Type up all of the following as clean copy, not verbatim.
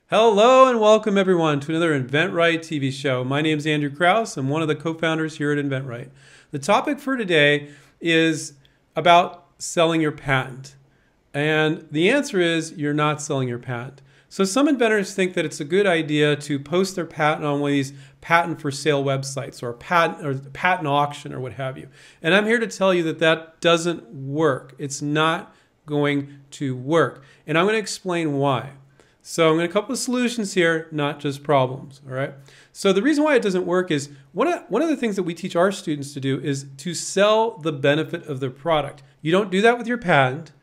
Hello and welcome everyone to another inventRight TV show. My name is Andrew Krause. I'm one of the co-founders here at inventRight. The topic for today is about selling your patent. And the answer is you're not selling your patent. So some inventors think that it's a good idea to post their patent on one of these patent for sale websites or patent auction or what have you. And I'm here to tell you that that doesn't work. It's not going to work. And I'm going to explain why. So I'm going to come up with solutions here, not just problems, all right? So the reason why it doesn't work is one of the things that we teach our students to do is to sell the benefit of their product. You don't do that with your patent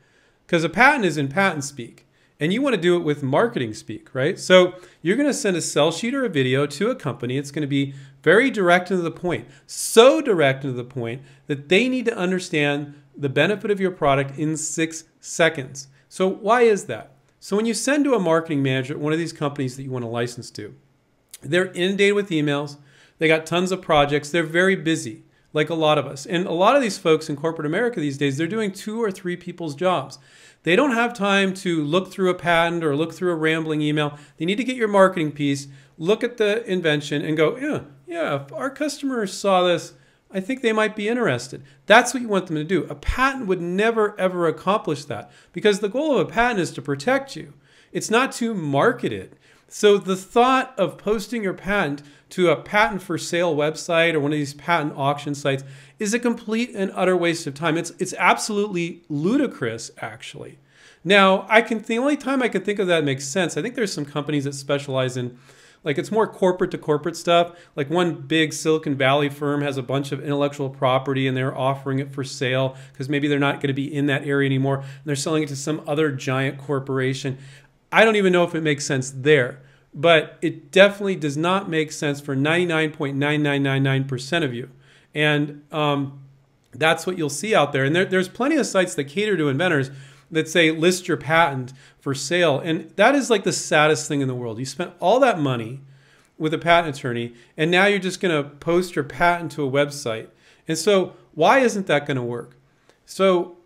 because a patent is in patent speak, and you want to do it with marketing speak, right? So you're going to send a sell sheet or a video to a company. It's going to be very direct and to the point, so direct and to the point that they need to understand the benefit of your product in 6 seconds. So why is that? So when you send to a marketing manager at one of these companies that you want to license to, they're inundated with emails, they got tons of projects, they're very busy, like a lot of us. And a lot of these folks in corporate America these days, they're doing 2 or 3 people's jobs. They don't have time to look through a patent or look through a rambling email. They need to get your marketing piece, look at the invention and go, yeah, if our customers saw this, I think they might be interested. That's what you want them to do. A patent would never, ever accomplish that because the goal of a patent is to protect you. It's not to market it. So the thought of posting your patent to a patent for sale website or one of these patent auction sites is a complete and utter waste of time. It's absolutely ludicrous, actually. Now, the only time I can think of that makes sense, I think there's some companies that specialize in it's more corporate to corporate stuff. Like one big Silicon Valley firm has a bunch of intellectual property and they're offering it for sale because maybe they're not going to be in that area anymore. And they're selling it to some other giant corporation. I don't even know if it makes sense there, but it definitely does not make sense for 99.9999% of you. And that's what you'll see out there. And there's plenty of sites that cater to inventors that say list your patent for sale. And that is like the saddest thing in the world. You spent all that money with a patent attorney and now you're just going to post your patent to a website. And so why isn't that going to work? So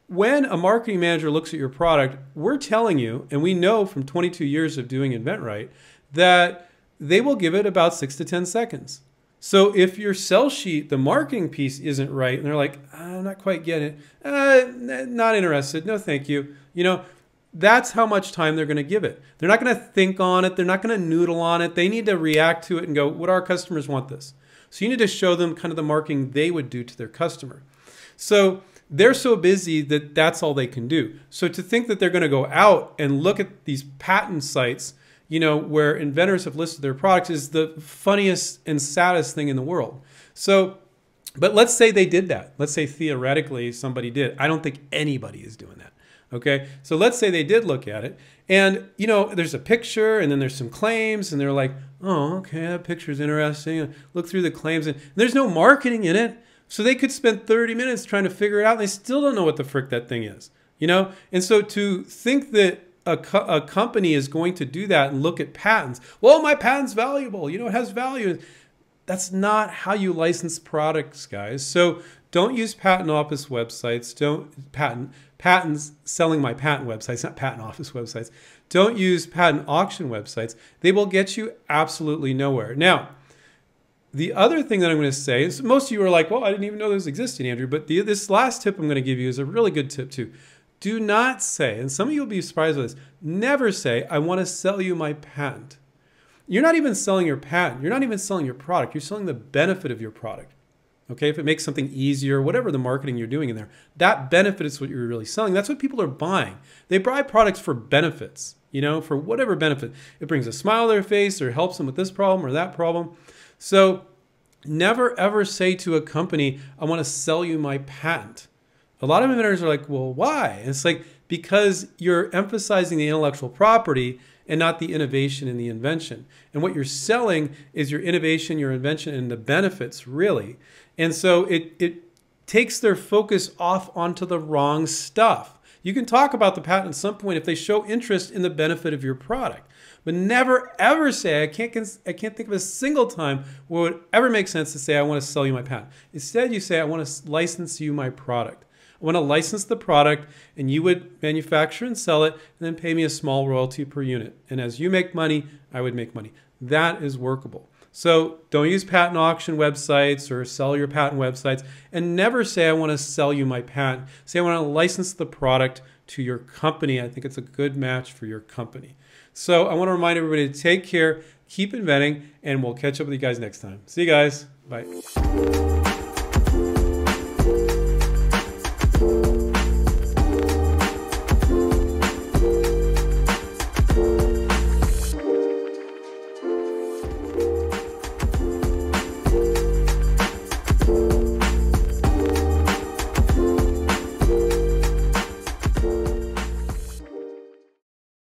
when a marketing manager looks at your product, we're telling you, and we know from 22 years of doing inventRight, that they will give it about 6 to 10 seconds. So if your sell sheet, the marketing piece isn't right, and they're like, I'm not quite getting it, not interested, no thank you. That's how much time they're going to give it. They're not going to think on it. They're not going to noodle on it. They need to react to it and go, would our customers want this? So you need to show them kind of the marketing they would do to their customer. So they're so busy that that's all they can do. So to think that they're going to go out and look at these patent sites where inventors have listed their products is the funniest and saddest thing in the world. So, but let's say they did that. Let's say theoretically somebody did. I don't think anybody is doing that. Okay. So let's say they did look at it and, there's a picture and then there's some claims and they're like, oh, okay, that picture's interesting. Look through the claims and there's no marketing in it. So they could spend 30 minutes trying to figure it out and they still don't know what the frick that thing is, And so to think that a company is going to do that and look at patents. Well, my patent's valuable. It has value. That's not how you license products, guys. So don't use patent office websites. Patents selling my patent websites, not patent office websites. Don't use patent auction websites. They will get you absolutely nowhere. Now, the other thing that I'm going to say is most of you are like, well, I didn't even know this existed, Andrew. But this last tip I'm going to give you is a really good tip too. Do not say, and some of you will be surprised with this, never say, I want to sell you my patent. You're not even selling your patent. You're not even selling your product. You're selling the benefit of your product. Okay, if it makes something easier, whatever the marketing you're doing in there, that benefit is what you're really selling. That's what people are buying. They buy products for benefits, for whatever benefit. It brings a smile to their face or helps them with this problem or that problem. So never ever say to a company, I want to sell you my patent. A lot of inventors are like, well, why? And it's like, because you're emphasizing the intellectual property and not the innovation and the invention. And what you're selling is your innovation, your invention, and the benefits, really. And so it takes their focus off onto the wrong stuff. You can talk about the patent at some point if they show interest in the benefit of your product. But never, ever say, I can't think of a single time where it would ever make sense to say, I want to sell you my patent. Instead, you say, I want to license you my product. I want to license the product, and you would manufacture and sell it, and then pay me a small royalty per unit. And as you make money, I would make money. That is workable. So don't use patent auction websites or sell your patent websites, and never say, I want to sell you my patent. Say, I want to license the product to your company. I think it's a good match for your company. So I want to remind everybody to take care, keep inventing, and we'll catch up with you guys next time. See you guys. Bye.